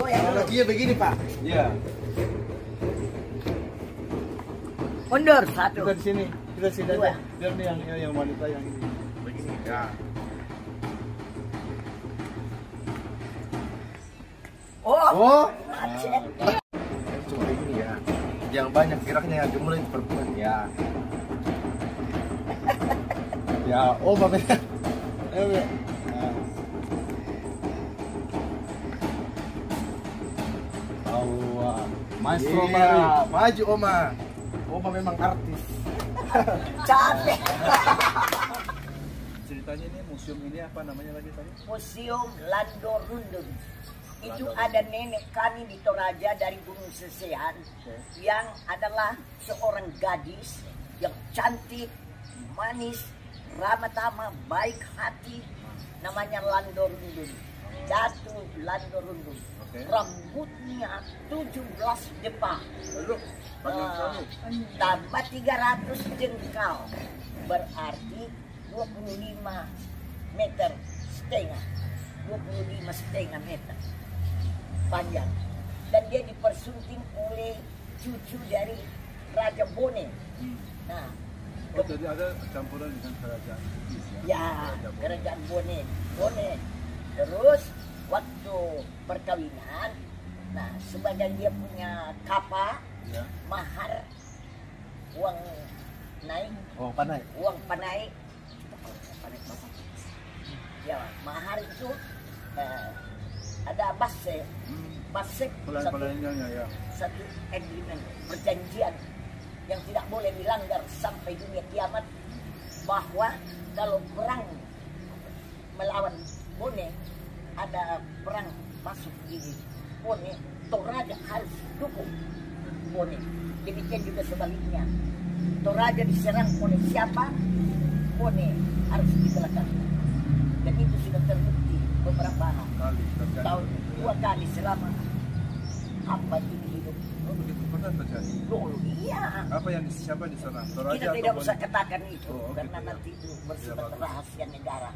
goyang dulu. Iya begini Pak. Iya. Mundur satu. Kita di sini. Kita sini Dua. aja. Biar nih yang wanita yang ini. Begini. Ya. Oh. Cuma begini ya. Yang banyak geraknya yang mulai perempuan ya. Ya, oh Bapak. Ayo. Maestro mari. Maju Oma. Oma memang artis. Capek. Ceritanya ini museum ini apa namanya lagi tadi? Museum Lando Rundun. Itu ada nenek kami di Toraja dari Gunung Sesean yang adalah seorang gadis yang cantik, manis, ramah tamah, baik hati. Namanya Lando Rundun. Jatuh Lando Rundun. Rambutnya 17 depa. Tambah 300 jengkal. Berarti 25 meter setengah. 25,5 meter panjang. Dan dia dipersunting oleh cucu dari Raja Bone. Nah, jadi ada campuran dengan kerajaan Inggris ya, kerajaan Bone. Terus waktu perkawinan, nah sebagian dia punya kapal, ya. mahar, uang naik, uang panai, ya mahar itu ada basek satu agreement, perjanjian yang tidak boleh dilanggar sampai dunia kiamat, bahwa kalau perang melawan Bone, ada perang masuk di Bone, Toraja harus dukung Bone. Demikian juga sebaliknya, Toraja diserang oleh siapa, Bone harus di belakang. Dan itu sudah terbukti beberapa tahun, 2 kali selama hamba ini hidup. Oh begitu pernah terjadi? Oh iya. Apa yang siapa diserang? Toraja Kita tidak usah katakan itu, karena gitu, nanti itu bersifat rahasia negara.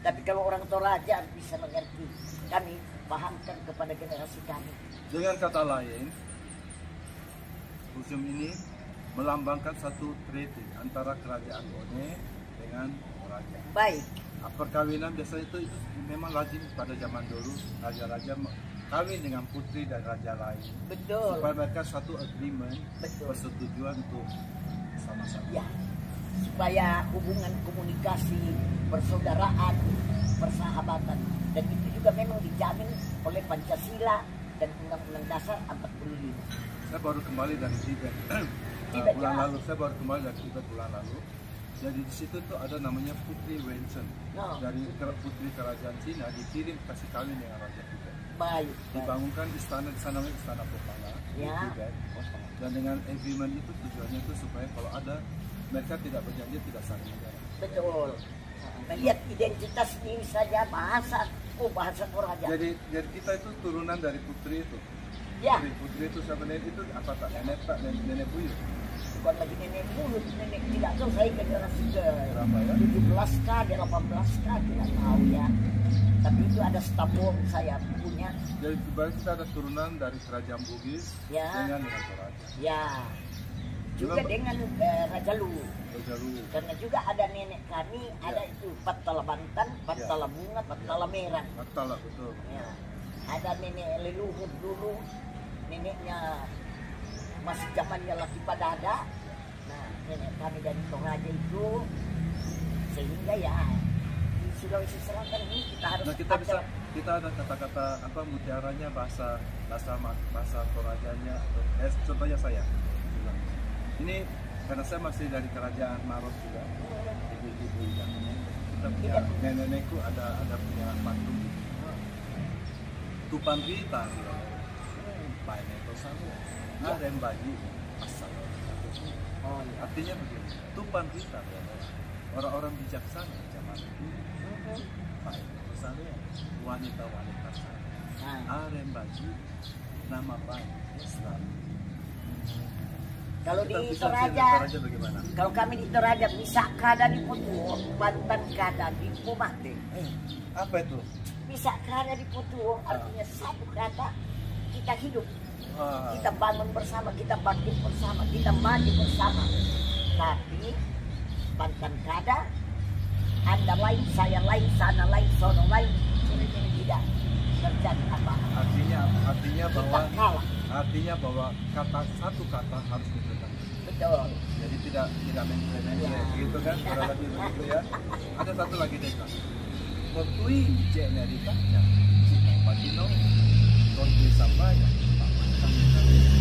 Tapi kalau orang Toraja bisa mengerti, kami pahamkan kepada generasi kami. Dengan kata lain, museum ini melambangkan satu treaty antara kerajaan Bone dengan Toraja. Baik. Perkawinan biasanya itu memang lazim pada zaman dulu, raja-raja kawin dengan putri dan raja lain. Betul. Supaya mereka satu agreement, betul, persetujuan untuk sama-sama. Ya. Supaya hubungan komunikasi, persaudaraan, persahabatan, dan itu juga memang dijamin oleh Pancasila dan Undang-Undang Dasar 45. Saya baru kembali dari Tibet. Bulan lalu saya baru kembali dari Tibet bulan lalu. Jadi di situ tuh ada namanya Putri Wenchen, dari putri kerajaan Cina dikirim kasih kawin dengan raja Tibet. Baik. Dibangunkan istana di sana, istana Popala di Tibet. Dan dengan agreement itu tujuannya itu supaya kalau ada mereka tidak berjanji tidak saling menyerang. Betul. Melihat identitas ini saja, bahasa Toraja. Jadi kita itu turunan dari putri itu. Ya. Putri itu siapa, nenek itu apa tak? Nenek buyut. Bukan lagi nenek buyut, nenek tidak tahu, saya generasi ke 17 kah, 18 kah, tidak tahu ya. Tapi itu ada stabung saya punya. Jadi berarti kita ada turunan dari kerajaan Bugis dengan Toraja. Ya. Juga dengan Raja Lu. Karena juga ada nenek kami, ada itu Patala Bantan, Patala Bunga, Patala Merah. Patala, betul. Ya. Ada nenek leluhur dulu, neneknya masih zamannya lagi Padada. Nah, nenek kami dari Toraja itu, sehingga ya di Sulawesi Selatan ini kita harus kita ada kata-kata apa mutiaranya bahasa Torajanya atau contohnya saya bilang. Ini karena saya masih dari kerajaan Maros juga, ibu-ibu yang kita punya nenekku ada punya patung Tupan Rita, Pak Neto Samu, Arem Bayi, asal. Artinya begini, Tupan Rita orang-orang bijaksana zaman itu, Pak Neto Samu, wanita-wanita sana, Arem Bayi, nama baik Islam. Kalau di Toraja, kalau kami di Toraja bisa kada di Putu, Banten kada di Pumate. Apa itu? bisa karena di Putu artinya satu kata kita hidup, Ah. kita bangun bersama, kita bangkit bersama, kita maju bersama. Tapi Banten kada, Anda lain, saya lain, sana lain, sono lain, tidak terjadi apa. Artinya Kita bahwa kalah. kata satu kata harus dipegang. Betul. Jadi tidak mentre gitu kan, kurang lebih begitu ya. Ada satu lagi Deka. Kontui generikanya Cita Patino Kontui Sambaya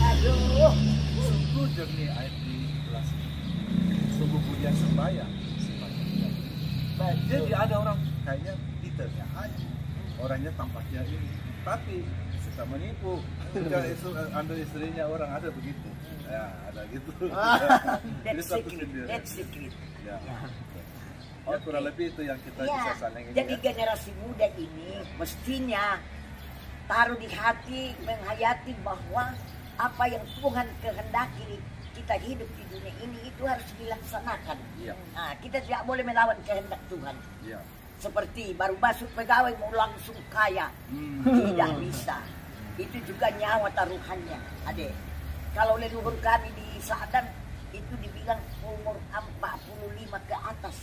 Aduh. sungguh jernih air di gelas, sungguh pujian sembaya sifatnya. Jadi Betul. ada orang kayaknya titelnya aja, orangnya tampaknya ini, tapi suka menipu. Ambil istrinya orang, ada begitu. Ya, ada gitu. Jadi That's satu secret. sendiri. That's secret. Ya. Ya. Ya, kurang lebih itu yang kita Ya, bisa saling ini jadi ya. generasi muda ini mestinya taruh di hati, menghayati bahwa apa yang Tuhan kehendaki kita hidup di dunia ini itu harus dilaksanakan. Iya. Nah, kita tidak boleh melawan kehendak Tuhan. Iya. Seperti baru masuk pegawai mau langsung kaya, tidak bisa. Itu juga nyawa taruhannya, adek. Kalau leluhur kami di Sadan itu dibilang umur 45 ke atas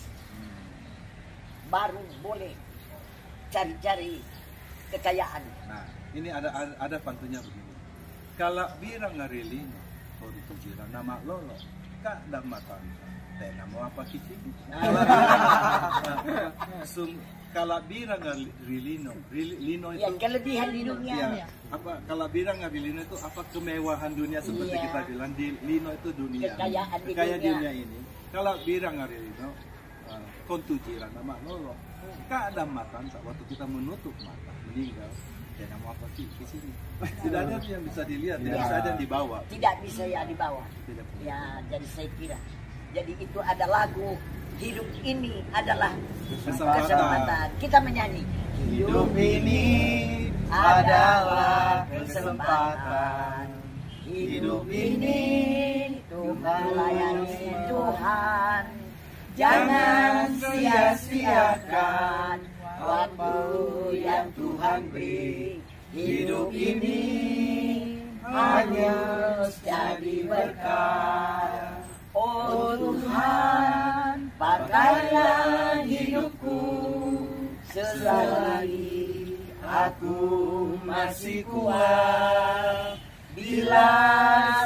baru boleh cari-cari kekayaan. Nah, ini ada pantunya begini. Kalau birang ngarilin, kalau ditujira nama lolo, kak dak matan. Tena mau apa kiki? Kalau birang ngarilino, lino itu Ya, kelebihan di dunia. ya, apa kalau birang ngarilino itu apa kemewahan dunia seperti Iya. kita bilang di lino itu dunia. Kekayaan di Kekayaan dunia. dunia ini. Kalau birang ngarilino, kontujira nama lolo. Kak ada matan saat waktu kita menutup mata meninggal, jangan mau apa sih ke sini. Tidak ada yang bisa dilihat, tidak Ya. bisa ada yang dibawa. Tidak bisa ya dibawa. Tidak boleh. Ya, jadi saya kira. Jadi itu ada lagu, hidup ini adalah kesempatan. Kita menyanyi. Hidup ini adalah kesempatan. Hidup ini Tuhan layani Tuhan. Jangan sia-siakan waktu yang Tuhan beri. Hidup ini hanya jadi berkat. Oh Tuhan, pakailah hidupku selagi aku masih kuat. Bila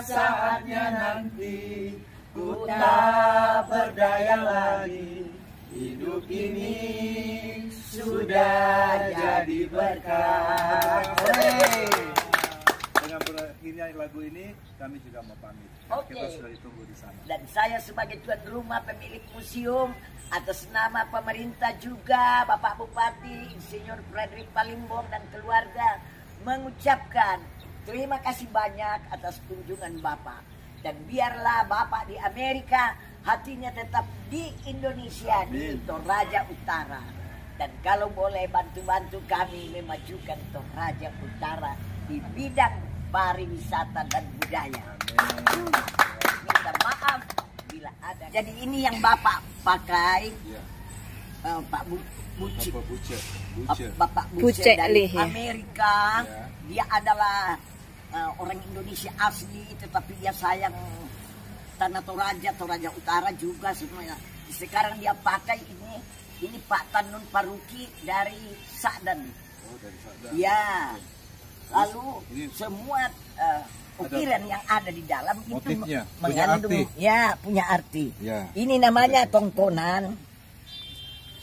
saatnya nanti ku tak berdaya lagi, hidup ini sudah jadi berkat. Dengan berakhirnya lagu ini, kami juga mau pamit. Oke. Kita sudah ditunggu di sana. Dan saya sebagai tuan rumah pemilik museum, atas nama pemerintah juga Bapak Bupati Insinyur Frederick Palimbong dan keluarga mengucapkan terima kasih banyak atas kunjungan Bapak. Dan biarlah Bapak di Amerika, hatinya tetap di Indonesia, di Amin. Toraja Utara. Dan kalau boleh bantu-bantu kami memajukan Toraja Utara di bidang pariwisata dan budaya. Minta maaf bila ada. Jadi ini yang Bapak pakai, Ya. Pak Buci. Bapak Buce. Bapak Buce Buce dari Lih, ya. Amerika. Ya. Dia adalah orang Indonesia asli, tetapi dia sayang tanah Toraja Utara juga semuanya. Sekarang dia pakai ini Pak Tanun Paruki dari Sadan. Oh, dari sana. Ya. Lalu Ini- semua ukiran yang ada di dalam Motifnya, itu punya mengandung arti. ya punya arti. Ya. Ini namanya tongkonan.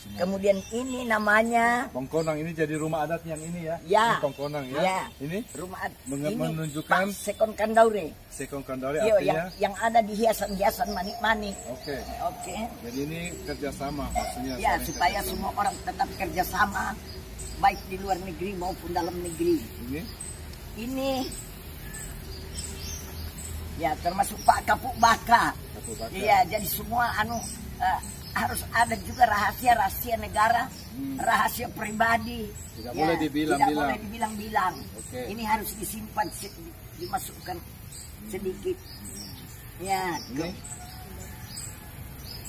Kemudian ini namanya Tongkonang ini jadi rumah adat yang ini ya. Ya. Ini Tongkonang ya. Ya. Ini rumah adat. menunjukkan Pak Sekon Kandaure. Sekong Kandari Iya, artinya. yang ada di hiasan-hiasan manik-manik. Oke. Oke. Jadi ini kerjasama maksudnya. Ya, saling supaya kerjasama. semua orang tetap kerjasama, baik di luar negeri maupun dalam negeri. Ini Ini ya termasuk Pak Kapuk Baka. satu baca. Iya, jadi semua harus ada juga rahasia negara, rahasia pribadi. Tidak boleh dibilang-bilang. Tidak boleh dibilang-bilang. Oke. Ini harus disimpan, dimasukkan sedikit. Ya, Ini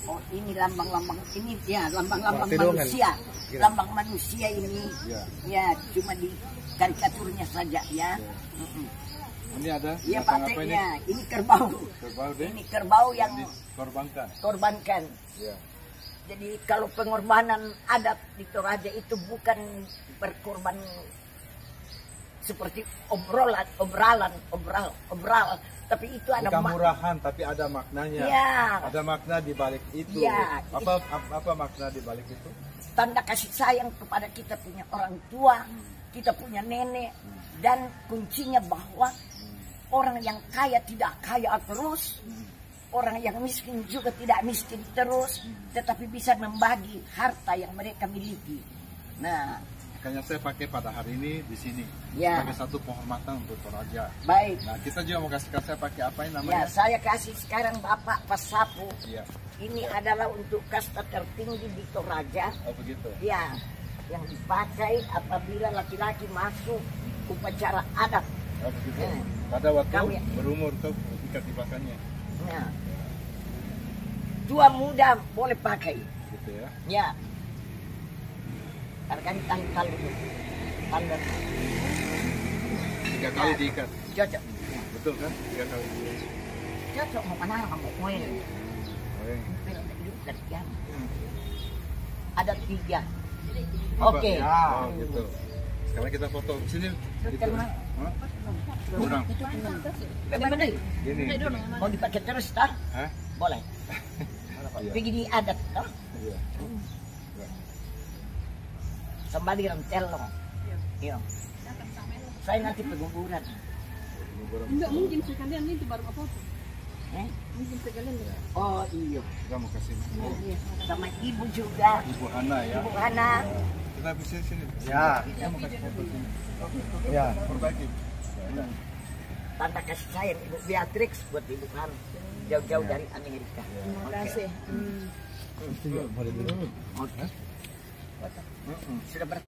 Oh, ini lambang-lambang ini ya, lambang-lambang Pertidungan. manusia. Kira. Lambang manusia ini. Ya. Ya, cuma di karikaturnya saja ya. Ini ada Iya, binatang Pak apa ini? ya, ini kerbau. Kerbau deh. Ini kerbau yang Dikorbankan. korbankan. Ya. Jadi kalau pengorbanan adat di Toraja itu bukan berkorban seperti obral, tapi itu ada Bukan murahan, tapi ada maknanya. Ya. Ada makna di balik itu. Ya. Apa makna di balik itu? Tanda kasih sayang kepada kita punya orang tua, kita punya nenek, dan kuncinya bahwa orang yang kaya tidak kaya terus, orang yang miskin juga tidak miskin terus, tetapi bisa membagi harta yang mereka miliki. Nah, Makanya saya pakai pada hari ini di sini Ya. sebagai satu penghormatan untuk Toraja. baik. Nah, kita juga mau kasih saya pakai apa ini Ya, namanya? saya kasih sekarang Bapak Pasapu. Iya. Ini adalah untuk kasta tertinggi di Toraja. Oh begitu. Ya, yang dipakai apabila laki-laki masuk upacara adat. Oh begitu. Ya. Pada waktu Kami- berumur tuh ikat di belakangnya. Nah, tua muda boleh pakai. Gitu ya. Ya. Karena kan tanggal itu. Tanggal 3 kali diikat. cocok. Betul kan? 3 kali. Cocok mau mana mau kue. Oke. Ada 3. Apa? Oke. Oh gitu. Sekarang kita foto sini. Gitu. Hah? Kurang. Bagaimana? Gini. Mau dipakai terus tak? Hah? Boleh. Iya. Begini adat tak? Iya. Sembali rentel loh. Iya. Saya nanti penguburan. Enggak mungkin sekalian itu baru apa tuh? Mungkin sekalian ya. Oh iya. Kita mau kasih Sama ibu juga. Ibu Hana ya. Ibu Hana. Kita bisa sini. Ya. Kita mau kasih foto sini. Ya. Perbaiki. Tanda kasih sayang Ibu Beatrix buat Ibu Hana. Jauh-jauh dari Amerika. Terima kasih. Oke. Sudah ber